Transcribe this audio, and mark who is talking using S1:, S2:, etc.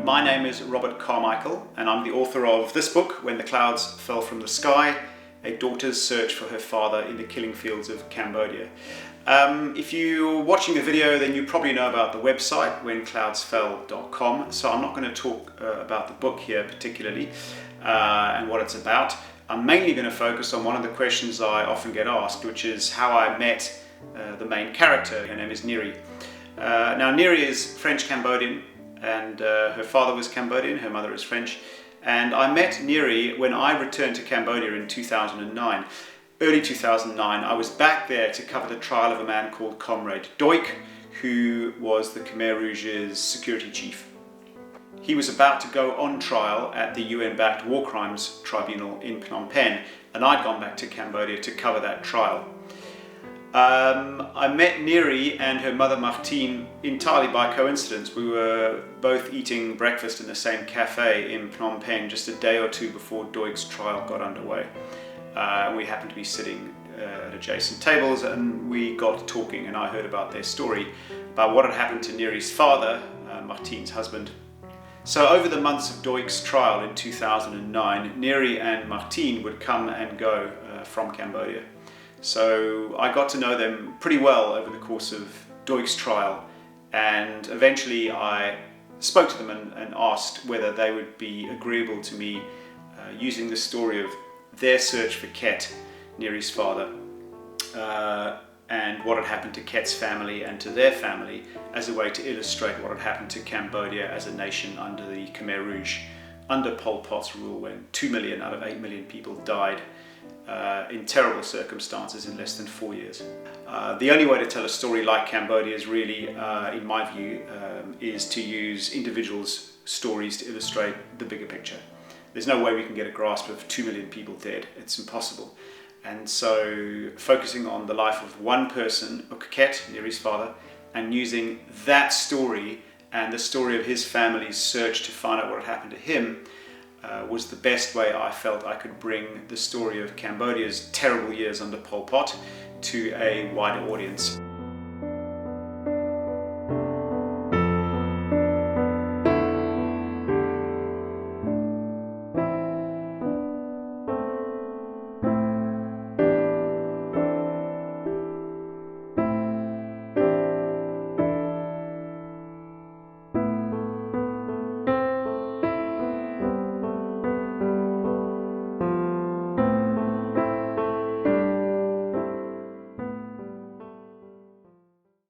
S1: My name is Robert Carmichael and I'm the author of this book, When the Clouds Fell from the Sky, a daughter's search for her father in the killing fields of Cambodia. If you're watching the video, then you probably know about the website, whencloudsfell.com, so I'm not going to talk about the book here particularly and what it's about. I'm mainly going to focus on one of the questions I often get asked, which is how I met the main character. Her name is Neary. Now Neary is French-Cambodian and her father was Cambodian, her mother is French, and I met Neary when I returned to Cambodia in 2009. Early 2009, I was back there to cover the trial of a man called Comrade Ouk, who was the Khmer Rouge's security chief. He was about to go on trial at the UN-backed War Crimes Tribunal in Phnom Penh, and I'd gone back to Cambodia to cover that trial. I met Neary and her mother Martine entirely by coincidence. We were both eating breakfast in the same cafe in Phnom Penh just a day or two before Ouk's trial got underway. We happened to be sitting at adjacent tables and we got talking, and I heard about their story, about what had happened to Neary's father, Martine's husband. So over the months of Ouk's trial in 2009, Neary and Martine would come and go from Cambodia. So I got to know them pretty well over the course of Ouk's trial, and eventually I spoke to them and asked whether they would be agreeable to me using the story of their search for Ket, Neary's father, and what had happened to Ket's family and to their family as a way to illustrate what had happened to Cambodia as a nation under the Khmer Rouge, under Pol Pot's rule, when 2 million out of 8 million people died in terrible circumstances in less than 4 years. The only way to tell a story like Cambodia is really, in my view, is to use individuals' stories to illustrate the bigger picture. There's no way we can get a grasp of 2 million people dead. It's impossible. And so focusing on the life of one person, Ouk Ket, Neary's father, and using that story and the story of his family's search to find out what had happened to him was the best way I felt I could bring the story of Cambodia's terrible years under Pol Pot to a wider audience.